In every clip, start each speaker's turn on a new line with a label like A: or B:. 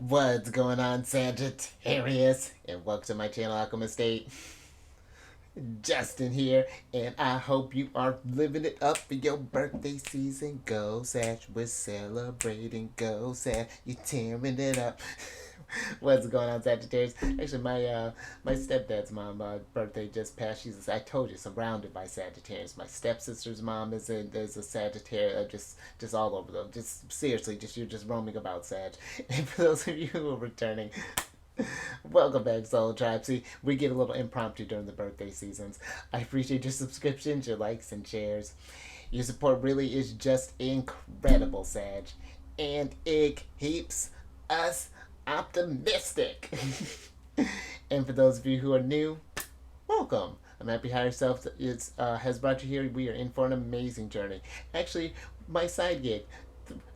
A: What's going on, Sagittarius? And welcome to my channel, Alchemist. Justin here, and I hope you are living it up for your birthday season. Go, Sag, we're celebrating. Go, Sag, you're tearing it up. What's going on, Sagittarius? Actually, my stepdad's mom birthday just passed. I told you, surrounded by Sagittarius. My stepsister's mom is a Sagittarius. Just all over them. Just seriously, you're just roaming about, Sag. And for those of you who are returning, welcome back, Soul Tribe. See, we get a little impromptu during the birthday seasons. I appreciate your subscriptions, your likes, and shares. Your support really is just incredible, Sag. And it keeps us optimistic. And for those of you who are new, welcome. I'm happy how yourself has brought you here. We are in for an amazing journey. Actually, my side gig,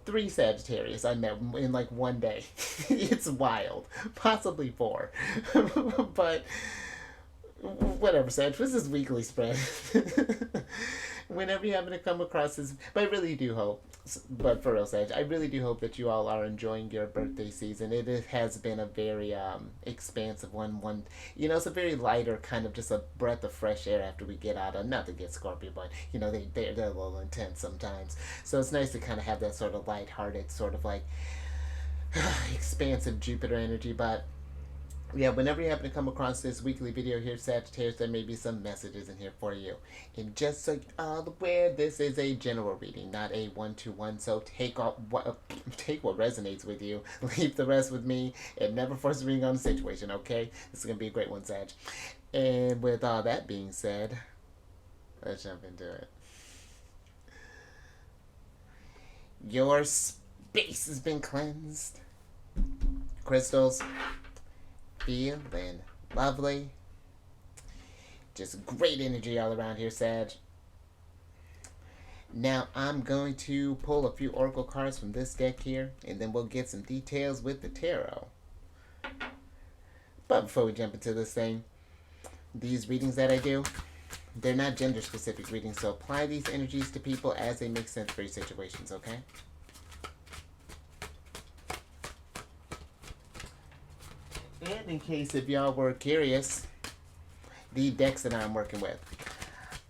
A: 3 Sagittarius I met in like one day. It's wild. Possibly 4. But whatever, Sag. This is weekly spread. Whenever you happen to come across this, but I really do hope, but for real, Sag, I really do hope that you all are enjoying your birthday season. It has been a very expansive one. It's a very lighter kind of just a breath of fresh air after we get out of, not to get Scorpio, but they're a little intense sometimes. So it's nice to kind of have that sort of lighthearted, sort of like expansive Jupiter energy. But yeah, whenever you happen to come across this weekly video here, Sagittarius, there may be some messages in here for you. And just so you're all aware, this is a general reading, not a one-to-one. So take what resonates with you, leave the rest with me, and never force a reading on the situation. Okay, this is gonna be a great one, Sag. And with all that being said, let's jump into it. Your space has been cleansed. Crystals, feeling lovely. Just great energy all around here, Sag. Now I'm going to pull a few oracle cards from this deck here, and then we'll get some details with the tarot. But before we jump into this thing, these readings that I do, they're not gender specific readings, so apply these energies to people as they make sense for your situations, okay? And in case if y'all were curious, the decks that I'm working with,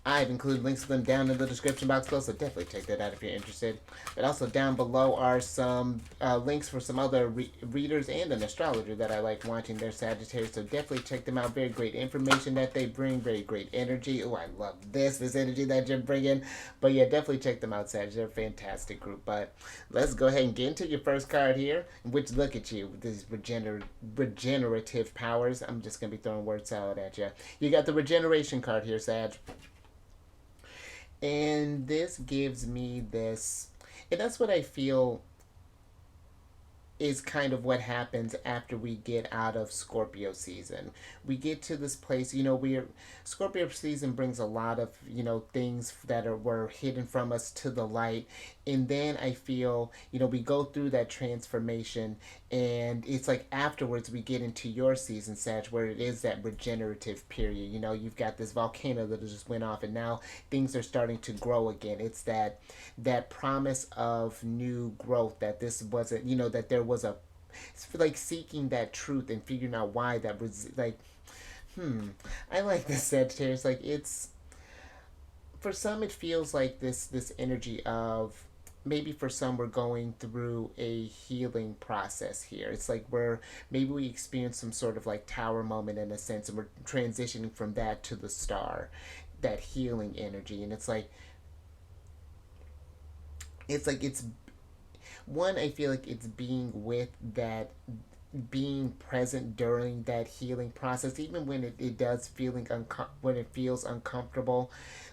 A: I've included links to them down in the description box below, so definitely check that out if you're interested. But also down below are some links for some other readers and an astrologer that I like watching their Sagittarius, so definitely check them out. Very great information that they bring, very great energy. Oh, I love this energy that you're bringing. But yeah, definitely check them out, Sag. They're a fantastic group. But let's go ahead and get into your first card here, which, look at you with these regenerative powers. I'm just going to be throwing word salad at you. You got the regeneration card here, Sag. And this gives me this, and that's what I feel is kind of what happens after we get out of Scorpio season. We get to this place, Scorpio season brings a lot of, things that were hidden from us to the light. And then I feel, we go through that transformation, and it's like afterwards we get into your season, Sag, where it is that regenerative period. You've got this volcano that just went off, and now things are starting to grow again. It's that promise of new growth, that this wasn't, that there was a, it's like seeking that truth and figuring out why that was like, I like this, Sagittarius. Like, it's, for some it feels like this energy of, maybe for some we're going through a healing process here. It's like maybe we experience some sort of like tower moment in a sense, and we're transitioning from that to the star, that healing energy. And it's one, I feel like it's being with that, being present during that healing process, even when it does when it feels uncomfortable,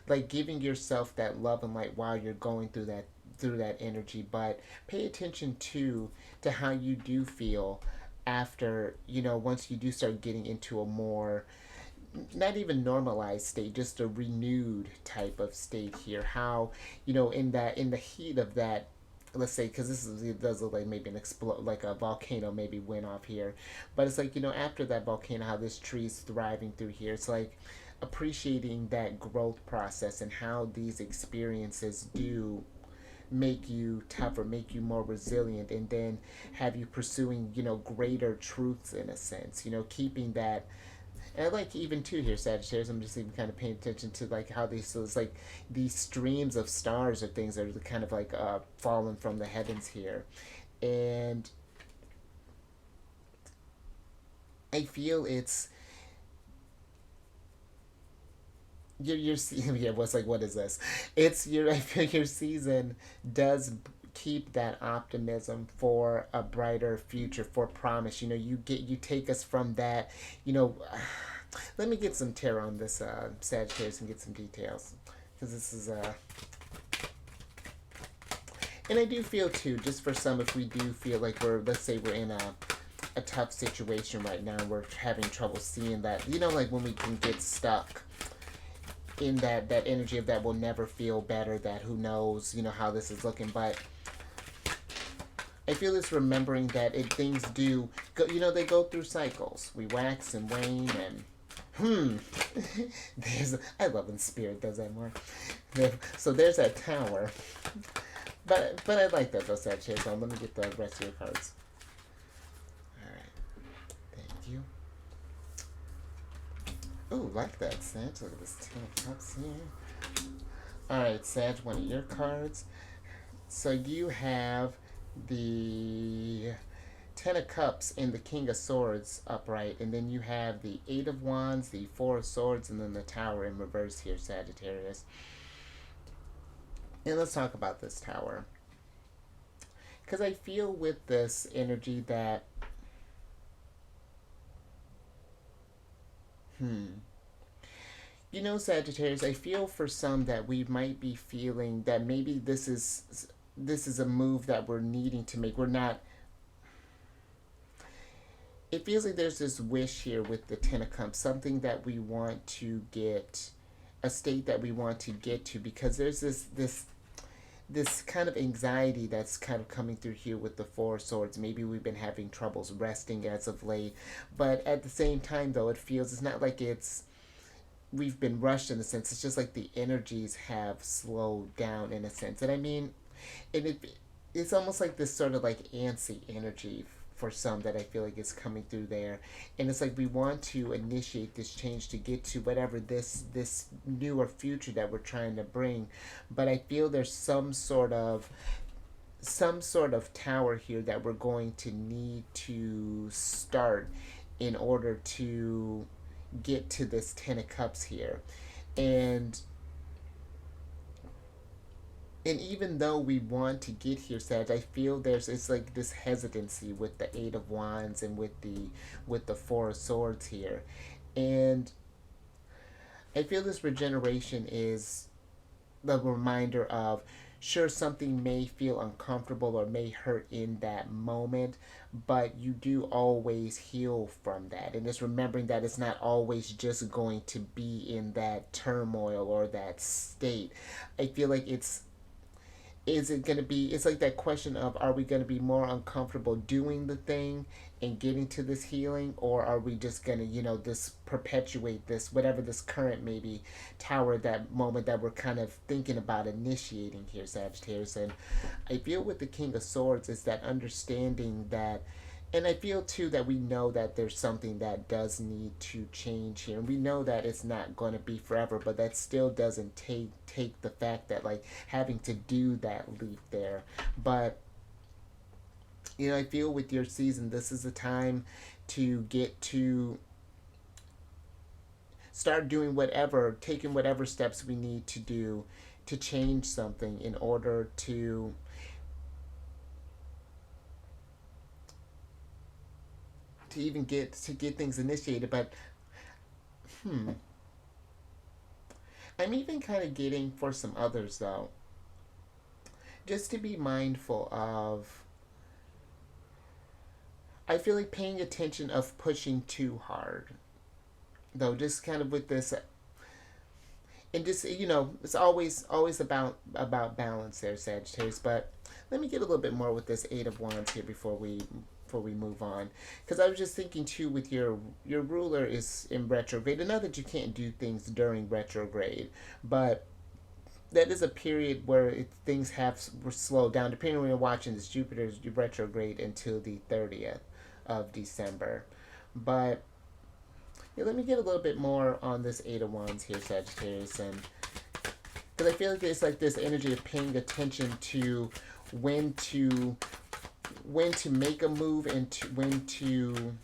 A: like giving yourself that love and light while you're going through that energy. But pay attention to how you do feel after, once you do start getting into a more, not even normalized state, just a renewed type of state here. How, in the heat of that, let's say, because it does look like maybe like a volcano maybe went off here, but it's like, after that volcano, how this tree's thriving through here. It's like appreciating that growth process and how these experiences do make you tougher, make you more resilient, and then have you pursuing, greater truths in a sense, keeping that. And I like even too here, Sagittarius. I'm just even kind of paying attention to like how these, so it's like these streams of stars or things that are kind of like falling from the heavens here, and I feel it's your yeah. What's like what is this? It's your I feel your season does keep that optimism for a brighter future, for promise. You take us from that. You know, let me get some tarot on this Sagittarius and get some details because this is and I do feel too, just for some, if we do feel like let's say we're in a tough situation right now, we're having trouble seeing that, like when we can get stuck in that energy of that we'll never feel better, that who knows, how this is looking. But I feel it's remembering that things do go, they go through cycles. We wax and wane, and I love when spirit does that more. So there's that tower. But I like that though, Sagittarius. So let me get the rest of your cards. Alright. Thank you. Ooh, like that, Sag. Look at this Ten of Cups here. Alright, Sag, one of your cards. So you have the Ten of Cups and the King of Swords upright, and then you have the Eight of Wands, the Four of Swords, and then the Tower in reverse here, Sagittarius. And let's talk about this Tower. Because I feel with this energy that Sagittarius, I feel for some that we might be feeling that maybe this is a move that we're needing to make. We're not. It feels like there's this wish here with the Ten of Cups, something that we want to get, a state that we want to get to, because there's this kind of anxiety that's kind of coming through here with the Four of Swords. Maybe we've been having troubles resting as of late, but at the same time though, it feels it's not like we've been rushed in a sense. It's just like the energies have slowed down in a sense. And I mean, it's almost like this sort of like antsy energy for some that I feel like is coming through there. And it's like we want to initiate this change to get to whatever this newer future that we're trying to bring. But I feel there's some sort of tower here that we're going to need to start in order to get to this Ten of Cups here. And even though we want to get here, Sag, I feel it's like this hesitancy with the Eight of Wands and with the Four of Swords here. And I feel this regeneration is the reminder of, sure, something may feel uncomfortable or may hurt in that moment, but you do always heal from that. And it's remembering that it's not always just going to be in that turmoil or that state. I feel like is it going to be, it's like that question of, are we going to be more uncomfortable doing the thing and getting to this healing, or are we just going to, this perpetuate this, whatever this current maybe tower, that moment that we're kind of thinking about initiating here, Sagittarius. And I feel with the King of Swords is that understanding that, and I feel too that we know that there's something that does need to change here, and we know that it's not going to be forever, but that still doesn't take the fact that like having to do that leap there. But I feel with your season, this is a time to get to start doing taking whatever steps we need to do to change something in order to even get things initiated. But I'm even kind of getting for some others though, just to be mindful of, I feel like paying attention of pushing too hard though, just kind of with this. And just it's always about balance there, Sagittarius. But let me get a little bit more with this Eight of Wands here before we move on, because I was just thinking too, with your ruler is in retrograde. And not that you can't do things during retrograde, but that is a period where things have slowed down. Depending on when you're watching this, Jupiter's retrograde until the 30th of December. But yeah, let me get a little bit more on this Eight of Wands here, Sagittarius, and because I feel like it's like this energy of paying attention to when to when to make a move and when to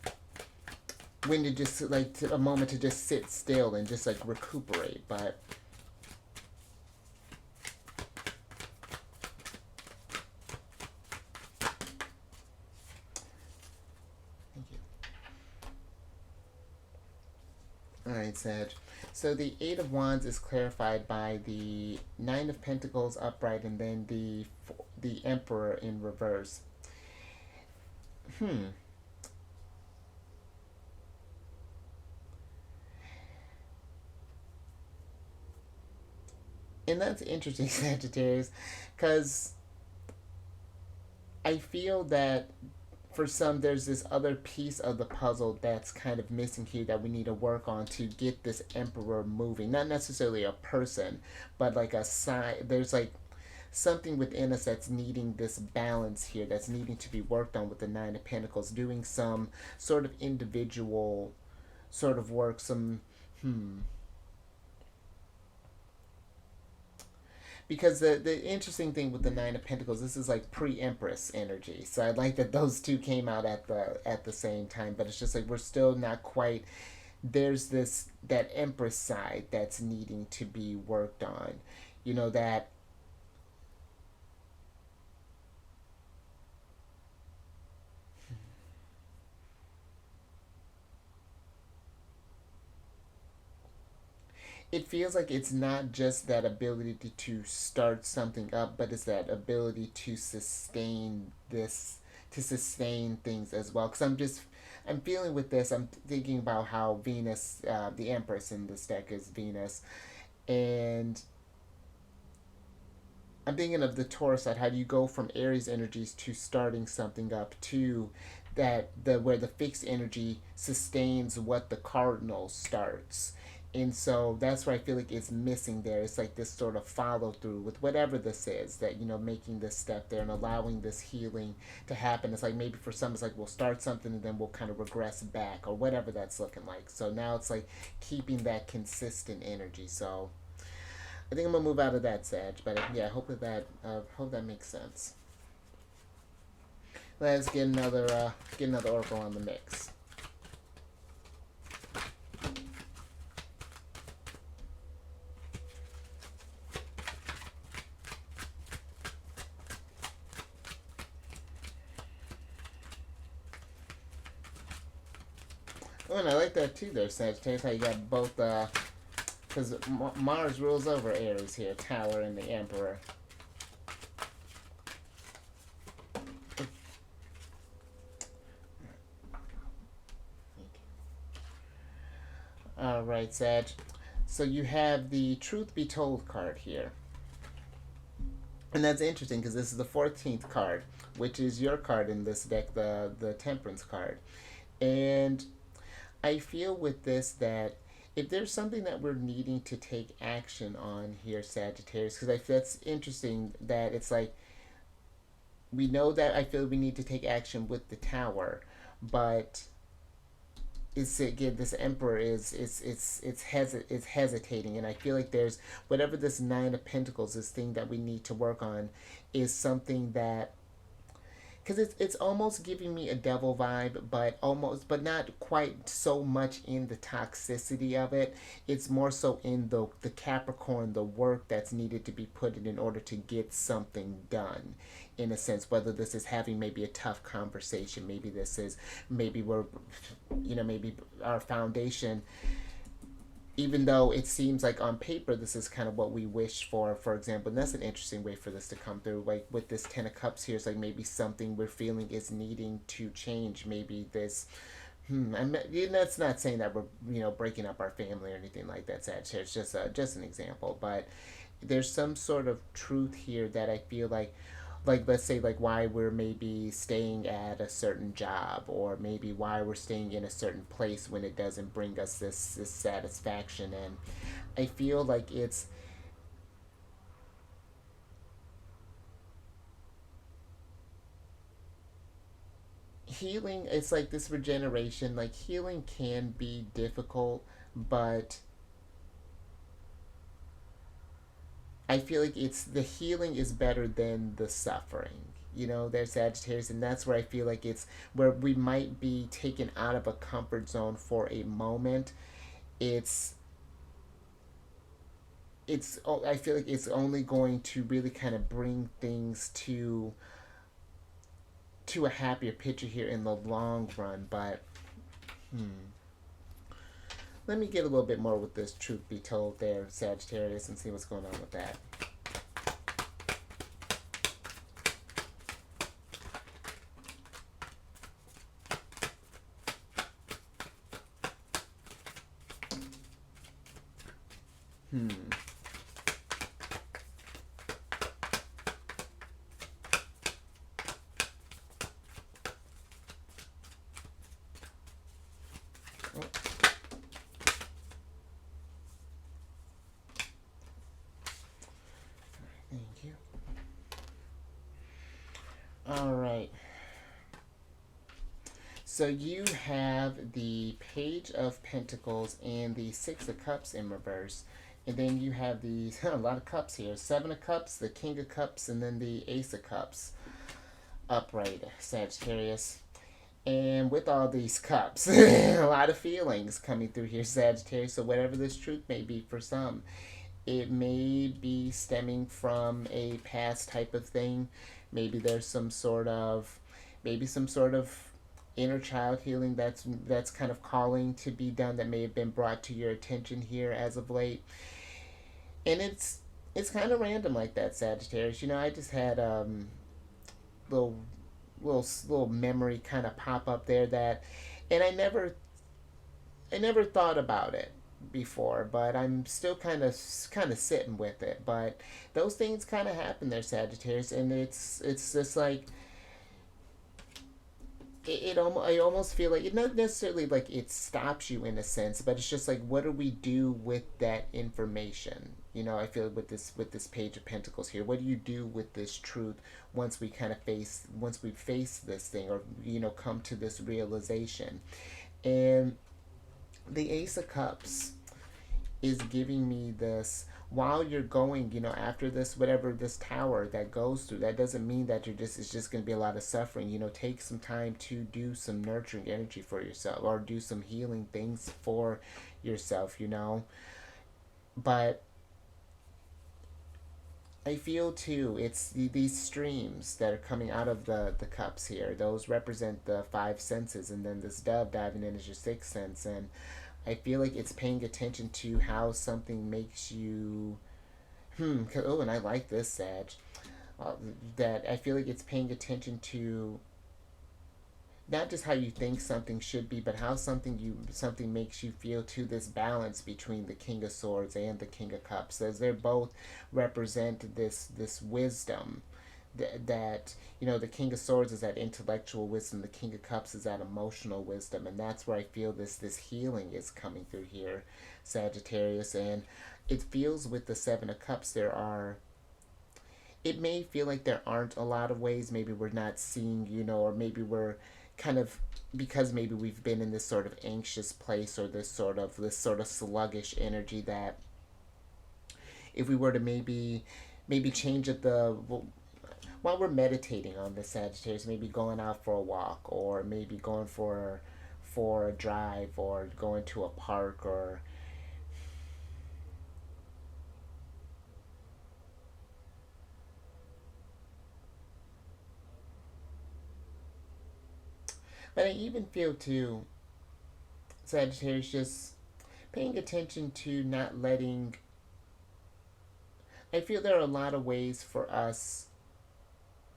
A: just like a moment to just sit still and just like recuperate. But thank you. All right, Sag. So the Eight of Wands is clarified by the Nine of Pentacles upright and then the Emperor in reverse. Hmm. And that's interesting, Sagittarius, because I feel that for some there's this other piece of the puzzle that's kind of missing here that we need to work on to get this Emperor moving. Not necessarily a person, but like a sign. There's like something within us that's needing this balance here, that's needing to be worked on with the Nine of Pentacles, doing some sort of individual sort of work, some because the interesting thing with the Nine of Pentacles, this is like pre-Empress energy. So I like that those two came out at the same time, but it's just like we're still not quite. There's this that Empress side that's needing to be worked on. You know that it feels like it's not just that ability to start something up, but it's that ability to sustain things as well. Because I'm feeling with this, I'm thinking about how Venus, the Empress in this deck is Venus, and I'm thinking of the Taurus side. How do you go from Aries energies to starting something up to that the where the fixed energy sustains what the cardinal starts. And so that's where I feel like it's missing there. It's like this sort of follow through with whatever this is that, making this step there and allowing this healing to happen. It's like maybe for some, it's like we'll start something and then we'll kind of regress back or whatever that's looking like. So now it's like keeping that consistent energy. So I think I'm gonna move out of that, Sag. But yeah, I hope that makes sense. Let's get another oracle on the mix. Oh, and I like that too, there, Sagittarius. How you got both, because Mars rules over Aries here, Tower and the Emperor. All right, Sag. So you have the Truth Be Told card here. And that's interesting because this is the 14th card, which is your card in this deck, the Temperance card. And I feel with this that if there's something that we're needing to take action on here, Sagittarius, because I feel that's interesting that it's like we know that I feel we need to take action with the Tower, but is again this Emperor is hesitating, and I feel like there's whatever this Nine of Pentacles, this thing that we need to work on, is something that because it's almost giving me a devil vibe, but not quite so much in the toxicity of it. It's more so in the Capricorn, the work that's needed to be put in order to get something done. In a sense, whether this is having maybe a tough conversation, maybe this is maybe we're, maybe our foundation, even though it seems like on paper this is kind of what we wish for example, and that's an interesting way for this to come through, like with this Ten of Cups here. It's like maybe something we're feeling is needing to change. Maybe this that's not saying that we're breaking up our family or anything like that, it's just an example, but there's some sort of truth here that I feel like let's say like why we're maybe staying at a certain job, or maybe why we're staying in a certain place when it doesn't bring us this satisfaction. And I feel like healing, it's like this regeneration, like healing can be difficult, but I feel like it's the healing is better than the suffering. There's Sagittarius, and that's where I feel like it's where we might be taken out of a comfort zone for a moment. It's I feel like it's only going to really kind of bring things to a happier picture here in the long run. But let me get a little bit more with this truth be told there, Sagittarius, and see what's going on with that. Hmm. Oh, thank you. All right. So you have the Page of Pentacles and the Six of Cups in reverse. And then you have these, a lot of cups here. Seven of Cups, the King of Cups, and then the Ace of Cups upright, Sagittarius. And with all these cups, a lot of feelings coming through here, Sagittarius. So whatever this truth may be for some, it may be stemming from a past type of thing. Maybe there's some sort of inner child healing that's kind of calling to be done, that may have been brought to your attention here as of late. And it's kind of random like that, Sagittarius. I just had little little memory kind of pop up there, that, and I never thought about it before, but I'm still kind of sitting with it. But those things kind of happen there, Sagittarius, and it's just like I almost feel like it, not necessarily like it stops you in a sense, but it's just like, what do we do with that information? I feel like with this Page of Pentacles here, what do you do with this truth once we face this thing, or come to this realization? And the Ace of Cups is giving me this, while you're going, after this, whatever this tower that goes through, that doesn't mean that it's just going to be a lot of suffering. Take some time to do some nurturing energy for yourself, or do some healing things for yourself. But I feel too, it's these streams that are coming out of the cups here. Those represent the five senses, and then this dove diving in is your sixth sense. And I feel like it's paying attention to how something makes you. Oh, and I like this, Sag. That I feel like it's paying attention to not just how you think something should be, but how something makes you feel, to this balance between the King of Swords and the King of Cups, as they both represent this wisdom. That the King of Swords is that intellectual wisdom, the King of Cups is that emotional wisdom, and that's where I feel this healing is coming through here, Sagittarius. And it feels with the Seven of Cups, it may feel like there aren't a lot of ways. Maybe we're not seeing, or maybe we're kind of, because maybe we've been in this sort of anxious place, or this sort of sluggish energy, that if we were to maybe change it, while we're meditating on the Sagittarius, maybe going out for a walk, or maybe going for a drive, or going to a park, or but I even feel too, Sagittarius, just paying attention to not letting. I feel there are a lot of ways for us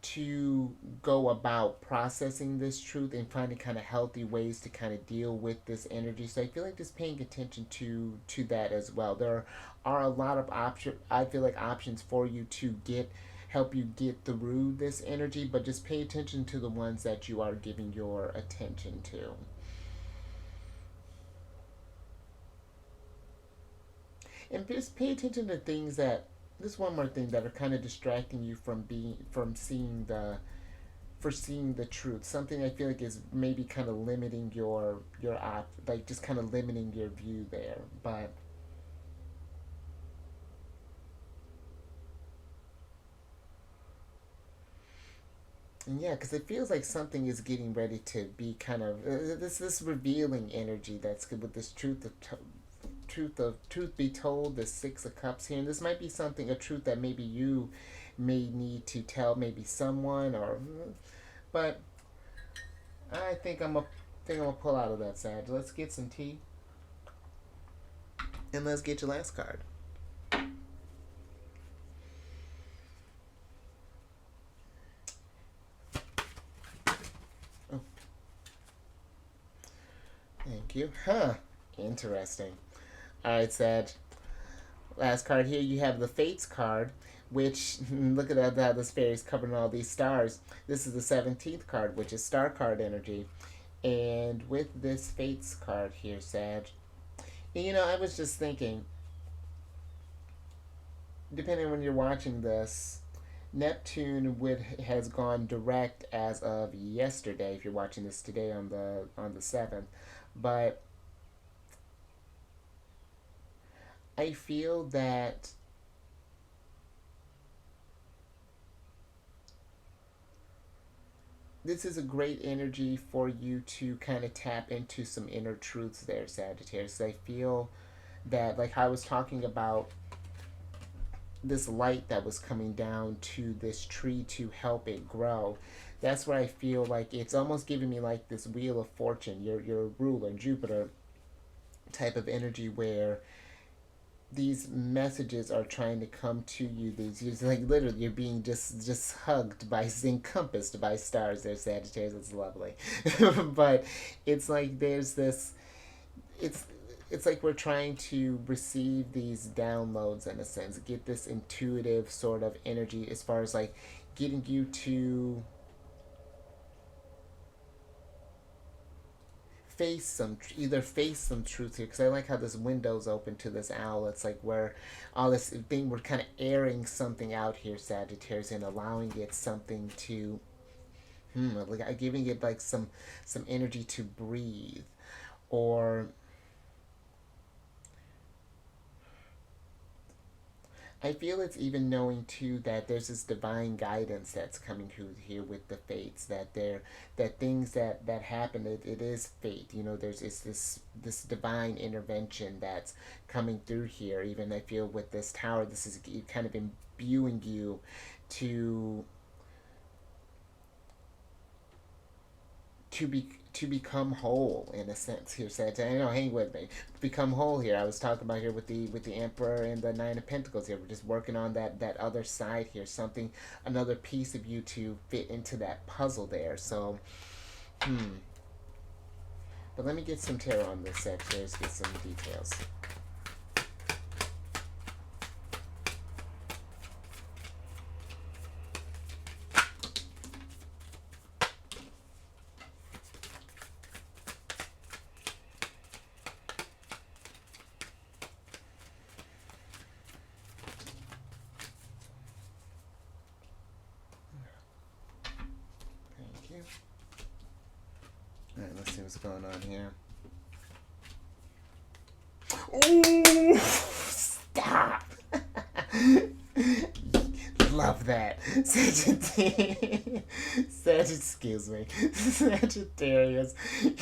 A: to go about processing this truth, and finding kind of healthy ways to kind of deal with this energy. So I feel like just paying attention to that as well. There are a lot of I feel like options for you to help you get through this energy, but just pay attention to the ones that you are giving your attention to. And just pay attention to things that, this one more thing, that are kind of distracting you from seeing foreseeing the truth. Something I feel like is maybe kind of limiting your like just kind of limiting your view there. But and yeah, because it feels like something is getting ready to be kind of this revealing energy that's good with this truth be told, the Six of Cups here, and this might be something, a truth that maybe you may need to tell maybe someone, or but I think I'm gonna pull out of that, Sag. Let's get some tea and let's get your last card. Oh, thank you. Huh. Interesting. All right, Sag. Last card here, you have the Fates card, which look at how this fairy's covering all these stars. This is the 17th card, which is star card energy. And with this Fates card here, Sag, you know, I was just thinking, depending on when you're watching this, Neptune would has gone direct as of yesterday. If you're watching this today on the 7th, but I feel that this is a great energy for you to kind of tap into some inner truths there, Sagittarius. I feel that, like I was talking about, this light that was coming down to this tree to help it grow. That's where I feel like it's almost giving me like this wheel of fortune, your ruler, Jupiter type of energy, where these messages are trying to come to you. These, like, literally, you're being just hugged by, encompassed by stars. There, Sagittarius. It's lovely, but it's like there's this. It's it's like we're trying to receive these downloads in a sense, get this intuitive sort of energy as far as like getting you to face some truth here, because I like how this window's open to this owl. It's like where all this thing, we're kind of airing something out here, Sagittarius, and allowing it something to like giving it like some energy to breathe, or I feel it's even knowing too that there's this divine guidance that's coming through here with the fates, that there that things that happen, it is fate. You know, there's it's this divine intervention that's coming through here. Even I feel with this tower, this is kind of imbuing you to to become whole in a sense here, Santa. I know, hang with me. Become whole here. I was talking about here with the Emperor and the Nine of Pentacles here. We're just working on that other side here, something, another piece of you to fit into that puzzle there. So, but let me get some tarot on this, Sagittarius. Get some details. Thank you. All right, let's see what's going on here. Ooh, stop. Love that. Excuse me. Sagittarius,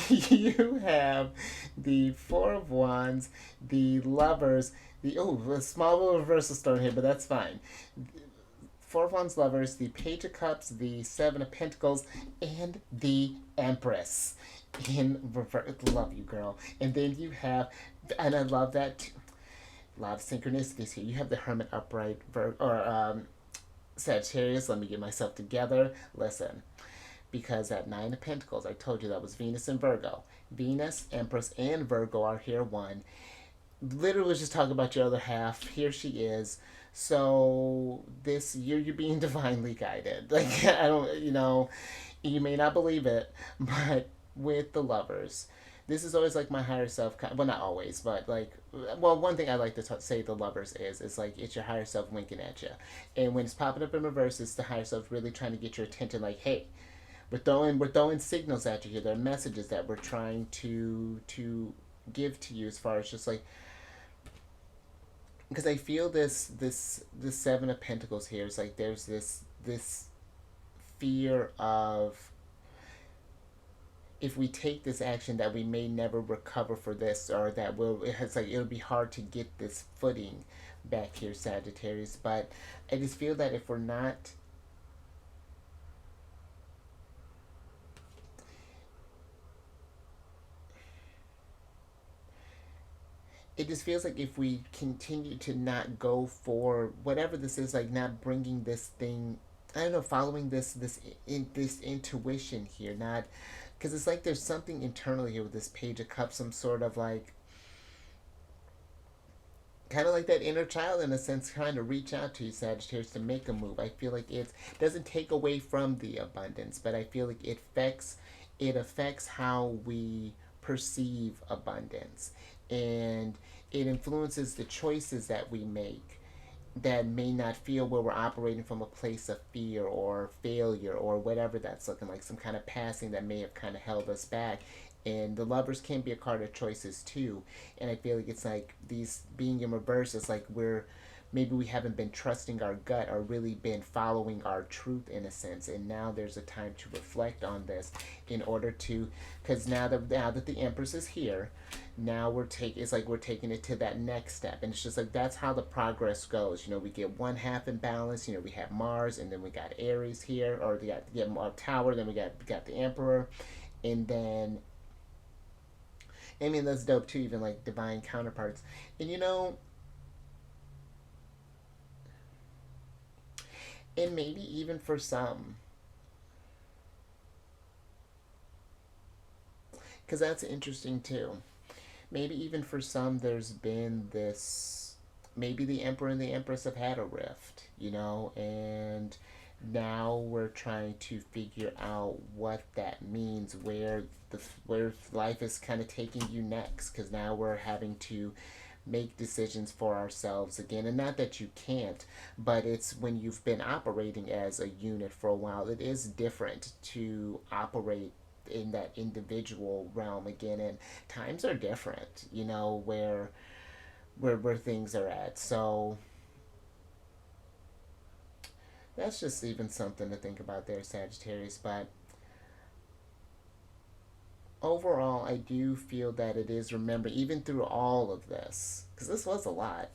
A: you have the Four of Wands, the Lovers, a small little reversal stone here, but that's fine. Four of Wands, Lovers, the Page of Cups, the Seven of Pentacles, and the Empress. In reverse, love you, girl. And then you have, and I love that too, a lot of synchronicities here. You have the Hermit upright, Sagittarius. Let me get myself together. Listen, because that Nine of Pentacles, I told you that was Venus and Virgo. Venus, Empress, and Virgo are here one. Literally just talk about your other half. Here she is. So this you're being divinely guided. Like, I don't, you may not believe it, but with the Lovers, this is always like my higher self. Well, not always, but like, well, one thing I like to say the Lovers is like it's your higher self winking at you, and when it's popping up in reverse, it's the higher self really trying to get your attention. Like, hey, We're throwing signals at you here. There are messages that we're trying to give to you as far as just like, because I feel this Seven of Pentacles here is like there's this fear of, if we take this action, that we may never recover for this, or that it's like it'll be hard to get this footing back here, Sagittarius. But I just feel that if we're not, it just feels like if we continue to not go for whatever this is, like not bringing this thing, I don't know, following this intuition here, not, because it's like there's something internally here with this Page of Cups, some sort of like, kind of like that inner child in a sense, trying to reach out to you, Sagittarius, to make a move. I feel like it doesn't take away from the abundance, but I feel like it affects how we perceive abundance, and it influences the choices that we make, that may not feel where we're operating from a place of fear or failure or whatever that's looking like, some kind of passing that may have kind of held us back. And the Lovers can be a card of choices too. And I feel like it's like these being in reverse, it's like maybe we haven't been trusting our gut or really been following our truth in a sense, and now there's a time to reflect on this in order to, because now that the Empress is here, now we're taking it to that next step. And it's just like that's how the progress goes. We get one half in balance. We have Mars, and then we got Aries here, or we got Tower, then we got the Emperor. And then, I mean, that's dope too, even like divine counterparts. And and maybe even for some, because that's interesting too. Maybe even for some, there's been this. Maybe the Emperor and the Empress have had a rift, and now we're trying to figure out what that means, where life is kind of taking you next, because now we're having to make decisions for ourselves again. And not that you can't, but it's when you've been operating as a unit for a while, it is different to operate in that individual realm again. And times are different, where things are at. So that's just even something to think about there, Sagittarius. But overall, I do feel that it is, remember, even through all of this, because this was a lot,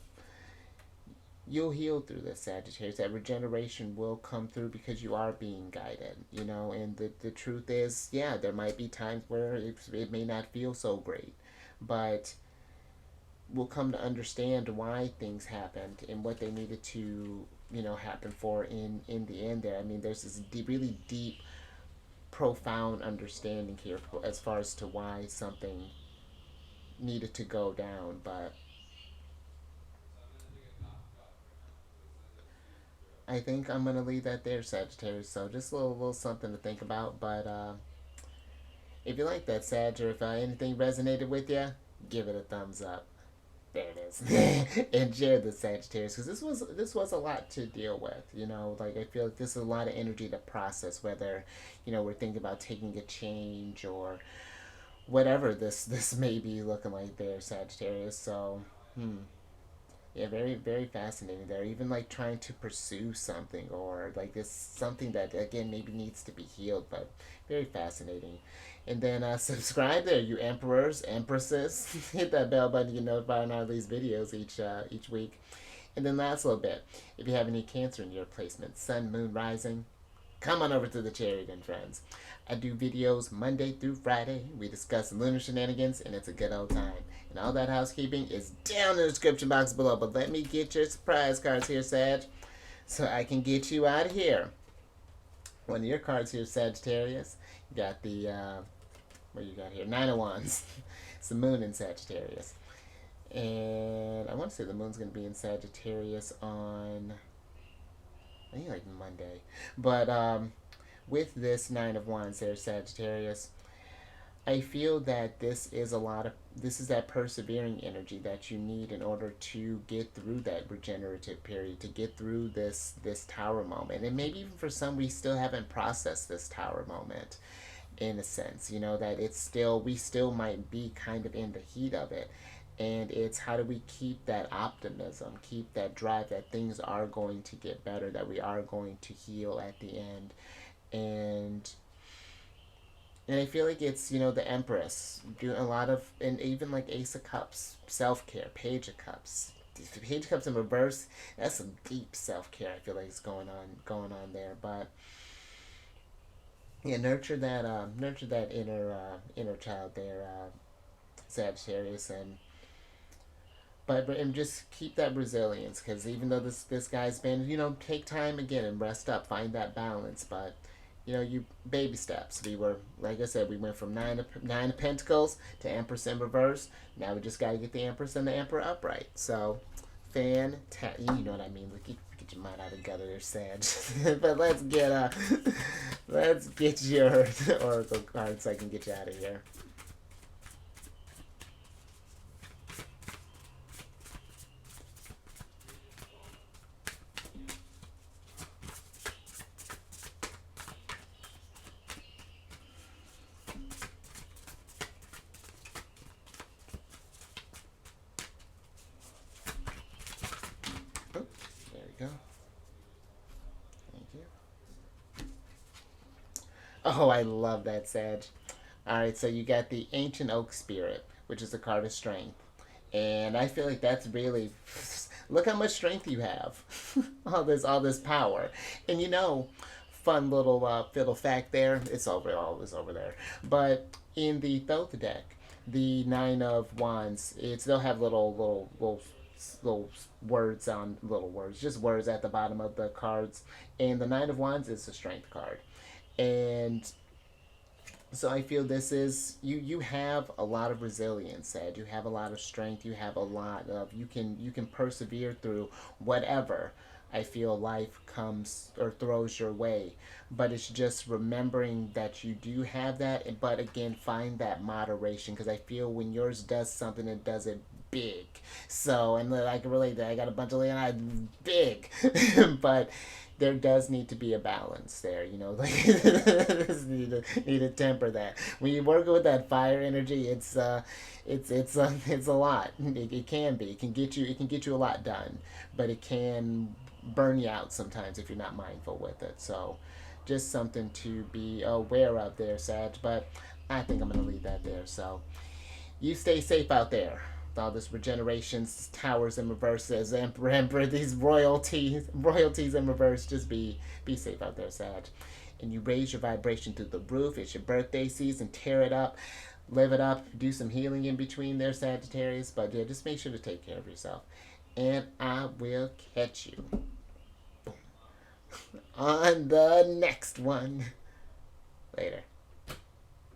A: you'll heal through this, Sagittarius. That regeneration will come through because you are being guided, and the truth is, yeah, there might be times where it may not feel so great, but we'll come to understand why things happened and what they needed to, happen for in the end there. I mean, there's this really deep, profound understanding here as far as to why something needed to go down. But I think I'm gonna leave that there, Sagittarius. So just a little something to think about. But if you like that, Sag, or if anything resonated with you, give it a thumbs up. There it is. And share the Sagittarius, because this was a lot to deal with. Like I feel like this is a lot of energy to process. Whether we're thinking about taking a change or whatever this may be looking like there, Sagittarius. So, yeah, very, very fascinating there. Even like trying to pursue something, or like this something that again maybe needs to be healed, but very fascinating. And then subscribe there, you emperors, empresses. Hit that bell button to get notified on all these videos each week. And then last little bit, if you have any Cancer in your placement, Sun, Moon, Rising, come on over to the Chariot, friends. I do videos Monday through Friday. We discuss lunar shenanigans, and it's a good old time. And all that housekeeping is down in the description box below. But let me get your surprise cards here, Sag, so I can get you out of here. One of your cards here, Sagittarius. You got the, what you got here? Nine of Wands. It's the Moon in Sagittarius. And I want to say the Moon's going to be in Sagittarius on, I think, like Monday. But with this Nine of Wands there, Sagittarius, I feel that this is that persevering energy that you need in order to get through that regenerative period, to get through this tower moment. And maybe even for some, we still haven't processed this tower moment, in a sense, that it's still, we still might be kind of in the heat of it. And it's how do we keep that optimism, keep that drive that things are going to get better, that we are going to heal at the end. And and I feel like it's, the Empress doing a lot of, and even like Ace of Cups, self care, Page of Cups. Page of Cups in reverse, that's some deep self care. I feel like it's going on there. But yeah, nurture that inner child there, Sagittarius, and just keep that resilience, because even though this guy's been, take time again and rest up, find that balance. But you baby steps. We were, like I said, we went from nine of Pentacles to Empress in reverse. Now we just got to get the Empress and the Emperor upright. So fantastic. You know what I mean? Get your mind out together there, Sag. But let's get your oracle card so I can get you out of here. Oh, there we go. Thank you. Oh, I love that, Sag. All right, so you got the Ancient Oak Spirit, which is a card of strength. And I feel like that's really, look how much strength you have. all this power. And fun little fact there. It's over there. But in the Thoth deck, the Nine of Wands, they'll have little words on little words, just words at the bottom of the cards. And the Nine of Wands is a strength card. And so I feel this is, you have a lot of resilience, Ed. You have a lot of strength. You have a lot of, you can persevere through whatever I feel life comes or throws your way. But it's just remembering that you do have that, but again, find that moderation, because I feel when yours does something, it does it big. So, and I can relate that. I got a bunch of Leonide big, but there does need to be a balance there, like need to temper that. When you're working with that fire energy, it's a lot. It can be. It can get you a lot done, but it can burn you out sometimes if you're not mindful with it. So, just something to be aware of there, Sag. But I think I'm gonna leave that there. So, you stay safe out there. With all this regenerations, towers in reverse, as Emperor, these royalties in reverse. Just be safe out there, Sag. And you raise your vibration through the roof. It's your birthday season. Tear it up, live it up. Do some healing in between there, Sagittarius. But yeah, just make sure to take care of yourself. And I will catch you on the next one. Later.